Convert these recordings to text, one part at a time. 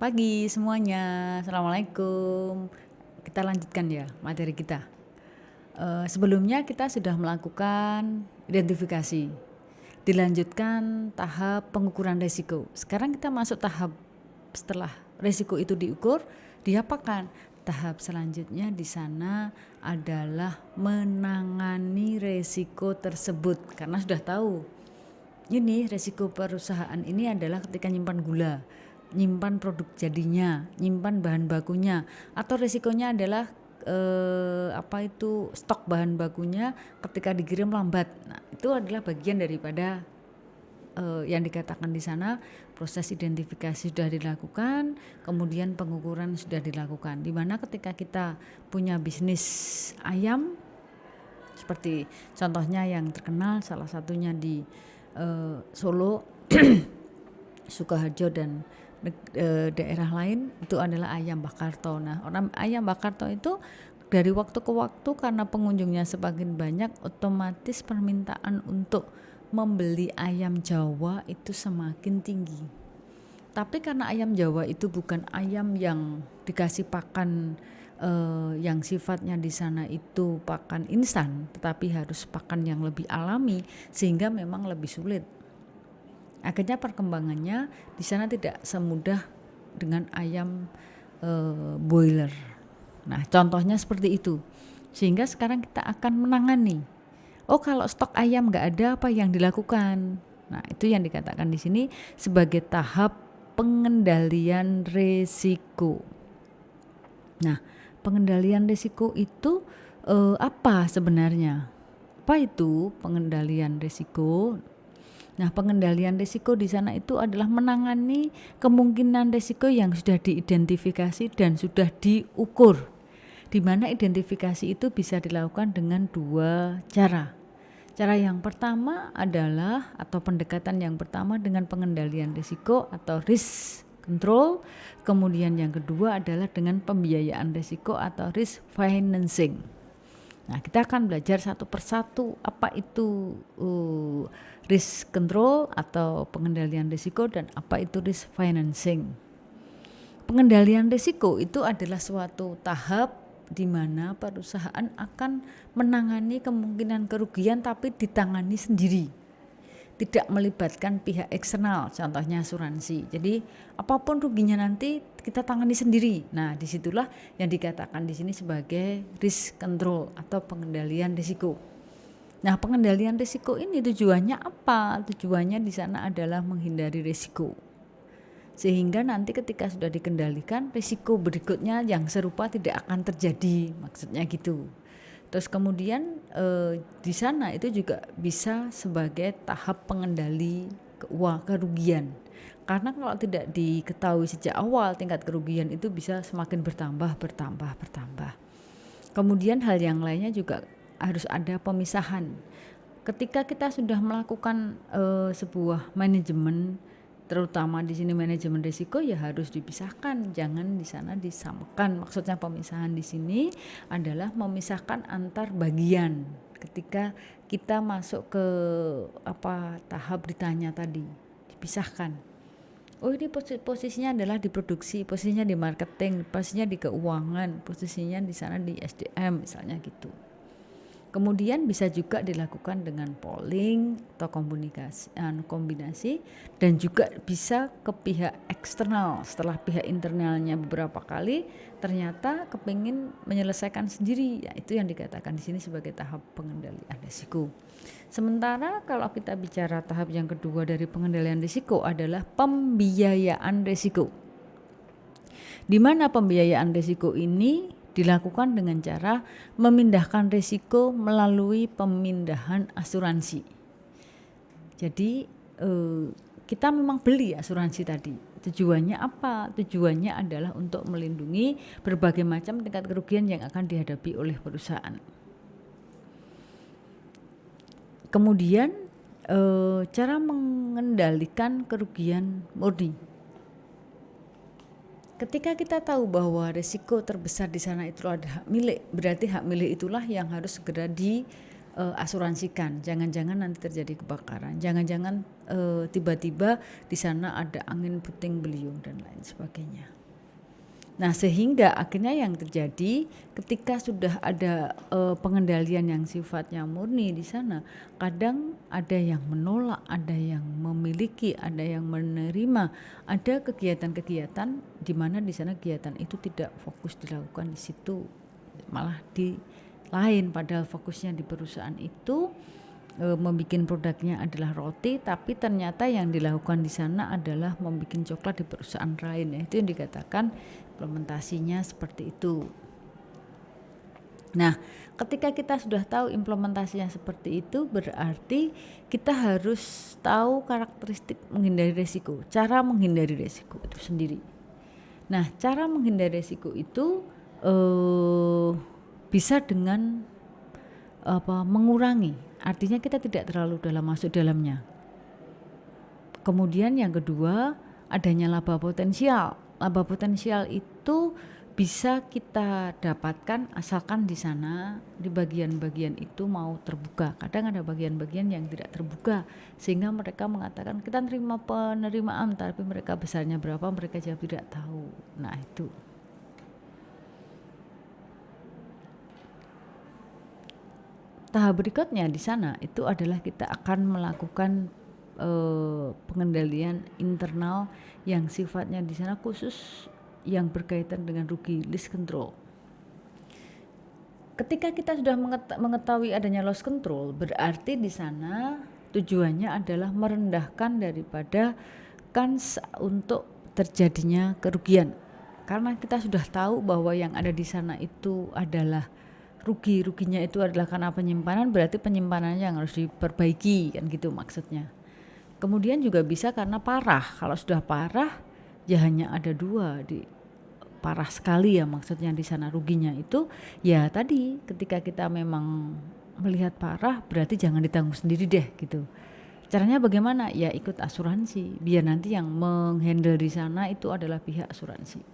Pagi semuanya, Assalamualaikum. Kita lanjutkan ya materi kita. Sebelumnya kita sudah melakukan identifikasi, dilanjutkan tahap pengukuran resiko. Sekarang kita masuk tahap setelah resiko itu diukur, diapakan? Tahap selanjutnya di sana adalah menangani resiko tersebut, karena sudah tahu ini resiko perusahaan ini adalah ketika nyimpan gula, nyimpan produk jadinya, nyimpan bahan bakunya, atau resikonya adalah stok bahan bakunya ketika dikirim lambat. Nah, itu adalah bagian daripada yang dikatakan di sana proses identifikasi sudah dilakukan, kemudian pengukuran sudah dilakukan. Di mana ketika kita punya bisnis ayam, seperti contohnya yang terkenal salah satunya di Solo, Sukoharjo dan daerah lain itu adalah ayam Bakarto. Nah, orang ayam Bakarto itu dari waktu ke waktu karena pengunjungnya semakin banyak, otomatis permintaan untuk membeli ayam Jawa itu semakin tinggi. Tapi karena ayam Jawa itu bukan ayam yang dikasih pakan yang sifatnya di sana itu pakan instan, tetapi harus pakan yang lebih alami, sehingga memang lebih sulit. Akhirnya perkembangannya di sana tidak semudah dengan ayam boiler. Nah, contohnya seperti itu. Sehingga sekarang kita akan menangani. Oh, kalau stok ayam nggak ada, apa yang dilakukan? Nah, itu yang dikatakan di sini sebagai tahap pengendalian risiko. Nah, pengendalian risiko itu apa sebenarnya? Apa itu pengendalian risiko? Nah, pengendalian risiko di sana itu adalah menangani kemungkinan risiko yang sudah diidentifikasi dan sudah diukur. Di mana identifikasi itu bisa dilakukan dengan dua cara. Cara yang pertama adalah atau pendekatan yang pertama dengan pengendalian risiko atau risk control. Kemudian yang kedua adalah dengan pembiayaan risiko atau risk financing. Nah, kita akan belajar satu persatu apa itu risk control atau pengendalian risiko dan apa itu risk financing. Pengendalian risiko itu adalah suatu tahap di mana perusahaan akan menangani kemungkinan kerugian tapi ditangani sendiri, tidak melibatkan pihak eksternal, contohnya asuransi. Jadi apapun ruginya nanti kita tangani sendiri. Nah, disitulah yang dikatakan di sini sebagai risk control atau pengendalian risiko. Nah, pengendalian risiko ini tujuannya apa? Tujuannya di sana adalah menghindari risiko. Sehingga nanti ketika sudah dikendalikan, risiko berikutnya yang serupa tidak akan terjadi, maksudnya gitu. Terus kemudian di sana itu juga bisa sebagai tahap pengendali kerugian. Karena kalau tidak diketahui sejak awal, tingkat kerugian itu bisa semakin bertambah. Kemudian hal yang lainnya juga harus ada pemisahan. Ketika kita sudah melakukan sebuah manajemen, terutama di sini manajemen risiko, ya harus dipisahkan, jangan di sana disamakan. Maksudnya pemisahan di sini adalah memisahkan antar bagian. Ketika kita masuk ke tahap ditanya tadi, dipisahkan. Oh, ini posisinya adalah di produksi, posisinya di marketing, posisinya di keuangan, posisinya di sana di SDM misalnya gitu. Kemudian bisa juga dilakukan dengan polling atau kombinasi, dan juga bisa ke pihak eksternal. Setelah pihak internalnya beberapa kali ternyata kepingin menyelesaikan sendiri, ya itu yang dikatakan di sini sebagai tahap pengendalian risiko. Sementara kalau kita bicara tahap yang kedua dari pengendalian risiko adalah pembiayaan risiko. Di mana pembiayaan risiko ini dilakukan dengan cara memindahkan risiko melalui pemindahan asuransi. Jadi kita memang beli asuransi tadi. Tujuannya apa? Tujuannya adalah untuk melindungi berbagai macam tingkat kerugian yang akan dihadapi oleh perusahaan. Kemudian cara mengendalikan kerugian murni. Ketika kita tahu bahwa risiko terbesar di sana itu adalah hak milik, berarti hak milik itulah yang harus segera asuransikan. Jangan-jangan nanti terjadi kebakaran, jangan-jangan tiba-tiba di sana ada angin puting beliung dan lain sebagainya. Nah, sehingga akhirnya yang terjadi ketika sudah ada pengendalian yang sifatnya murni di sana, kadang ada yang menolak, ada yang memiliki, ada yang menerima, ada kegiatan-kegiatan di mana di sana kegiatan itu tidak fokus dilakukan di situ, malah di lain, padahal fokusnya di perusahaan itu membuat produknya adalah roti, tapi ternyata yang dilakukan di sana adalah membuat coklat di perusahaan lain. Itu yang dikatakan implementasinya seperti itu. Nah, ketika kita sudah tahu implementasinya seperti itu, berarti kita harus tahu karakteristik menghindari risiko, cara menghindari risiko itu sendiri. Nah, cara menghindari risiko itu bisa dengan mengurangi, artinya kita tidak terlalu dalam masuk dalamnya. Kemudian yang kedua, adanya laba potensial. Laba potensial itu bisa kita dapatkan asalkan di sana di bagian-bagian itu mau terbuka. Kadang ada bagian-bagian yang tidak terbuka sehingga mereka mengatakan kita terima penerimaan, tapi mereka besarnya berapa mereka jawab tidak tahu. Nah, itu. Tahap berikutnya di sana itu adalah kita akan melakukan pengendalian internal yang sifatnya di sana khusus yang berkaitan dengan rugi, loss control. Ketika kita sudah mengetahui adanya loss control, berarti di sana tujuannya adalah merendahkan daripada kans untuk terjadinya kerugian. Karena kita sudah tahu bahwa yang ada di sana itu adalah ruginya itu adalah karena penyimpanan, berarti penyimpanannya yang harus diperbaiki, kan gitu maksudnya. Kemudian juga bisa karena parah. Kalau sudah parah ya hanya ada dua, di parah sekali ya maksudnya di sana ruginya itu ya tadi ketika kita memang melihat parah berarti jangan ditanggung sendiri deh gitu. Caranya bagaimana? Ya ikut asuransi biar nanti yang menghandle di sana itu adalah pihak asuransi.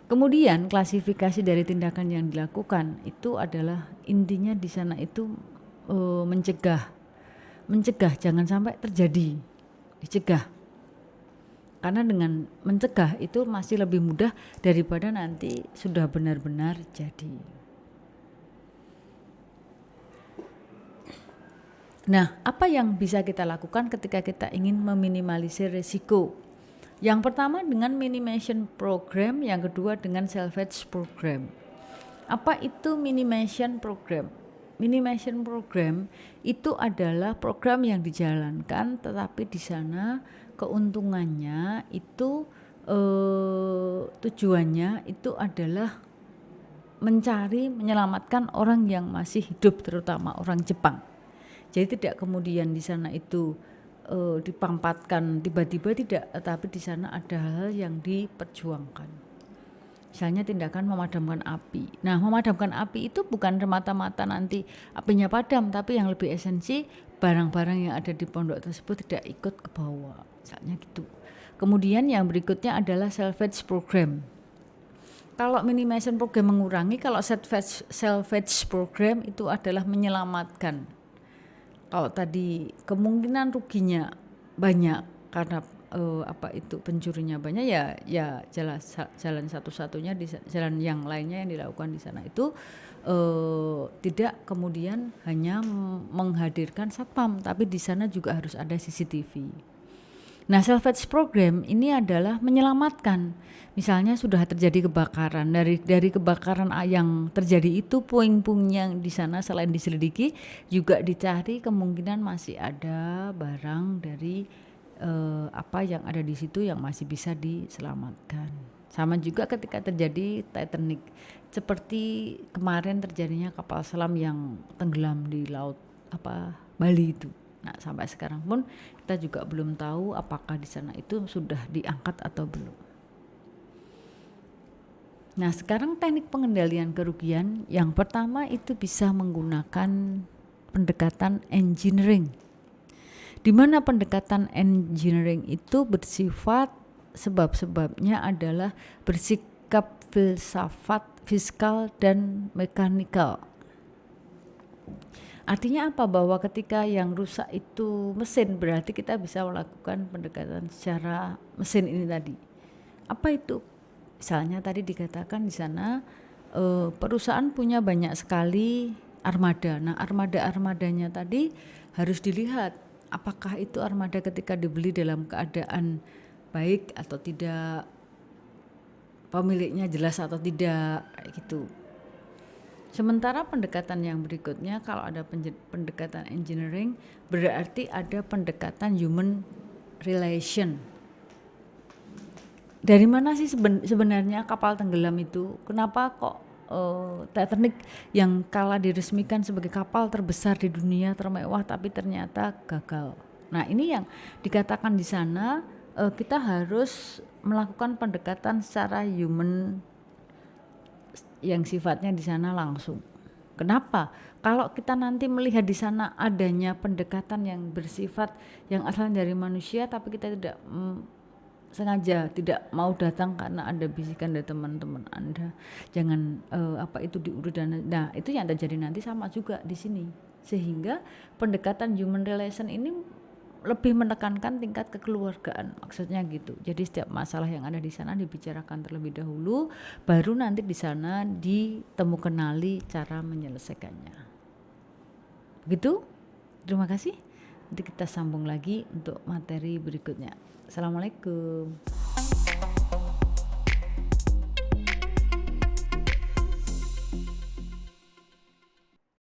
Kemudian klasifikasi dari tindakan yang dilakukan itu adalah intinya di sana itu mencegah jangan sampai terjadi, dicegah. Karena dengan mencegah itu masih lebih mudah daripada nanti sudah benar-benar jadi. Nah, apa yang bisa kita lakukan ketika kita ingin meminimalisir risiko? Yang pertama dengan minimization program, yang kedua dengan salvage program. Apa itu minimization program? Minimization program itu adalah program yang dijalankan tetapi di sana keuntungannya itu tujuannya itu adalah menyelamatkan orang yang masih hidup, terutama orang Jepang. Jadi tidak kemudian di sana itu dipampatkan tiba-tiba, tidak, tetapi di sana ada hal yang diperjuangkan. Misalnya tindakan memadamkan api. Nah, memadamkan api itu bukan semata-mata nanti apinya padam, tapi yang lebih esensi barang-barang yang ada di pondok tersebut tidak ikut ke bawah, misalnya gitu. Kemudian yang berikutnya adalah salvage program. Kalau minimization program mengurangi, kalau salvage program itu adalah menyelamatkan. Kalau tadi kemungkinan ruginya banyak karena pencurinya banyak, ya jalan satu-satunya di jalan yang lainnya yang dilakukan di sana itu tidak kemudian hanya menghadirkan satpam, tapi di sana juga harus ada CCTV. Nah, salvage program ini adalah menyelamatkan. Misalnya sudah terjadi kebakaran, dari kebakaran yang terjadi itu puing-puing yang di sana selain diselidiki juga dicari kemungkinan masih ada barang dari apa yang ada di situ yang masih bisa diselamatkan. Sama juga ketika terjadi Titanic, seperti kemarin terjadinya kapal selam yang tenggelam di laut Bali itu. Nah, sampai sekarang pun kita juga belum tahu apakah di sana itu sudah diangkat atau belum. Nah, sekarang teknik pengendalian kerugian yang pertama itu bisa menggunakan pendekatan engineering. Di mana pendekatan engineering itu bersifat sebab-sebabnya adalah bersikap filsafat, fiskal dan mekanikal. Artinya apa? Bahwa ketika yang rusak itu mesin, berarti kita bisa melakukan pendekatan secara mesin ini tadi. Apa itu? Misalnya tadi dikatakan di sana perusahaan punya banyak sekali armada. Nah, armada-armadanya tadi harus dilihat apakah itu armada ketika dibeli dalam keadaan baik atau tidak, pemiliknya jelas atau tidak, kayak gitu. Sementara pendekatan yang berikutnya, kalau ada pendekatan engineering, berarti ada pendekatan human relation. Dari mana sih sebenarnya kapal tenggelam itu? Kenapa kok Titanic yang kala diresmikan sebagai kapal terbesar di dunia, termewah, tapi ternyata gagal? Nah, ini yang dikatakan di sana, kita harus melakukan pendekatan secara human yang sifatnya di sana langsung. Kenapa? Kalau kita nanti melihat di sana adanya pendekatan yang bersifat yang asalnya dari manusia, tapi kita tidak sengaja tidak mau datang karena ada bisikan dari teman-teman Anda, jangan apa itu diurus, dan nah itu yang terjadi nanti sama juga di sini. Sehingga pendekatan human relation ini lebih menekankan tingkat kekeluargaan, maksudnya gitu. Jadi setiap masalah yang ada di sana dibicarakan terlebih dahulu, baru nanti di sana ditemukanali cara menyelesaikannya. Begitu? Terima kasih. Nanti kita sambung lagi untuk materi berikutnya. Assalamualaikum.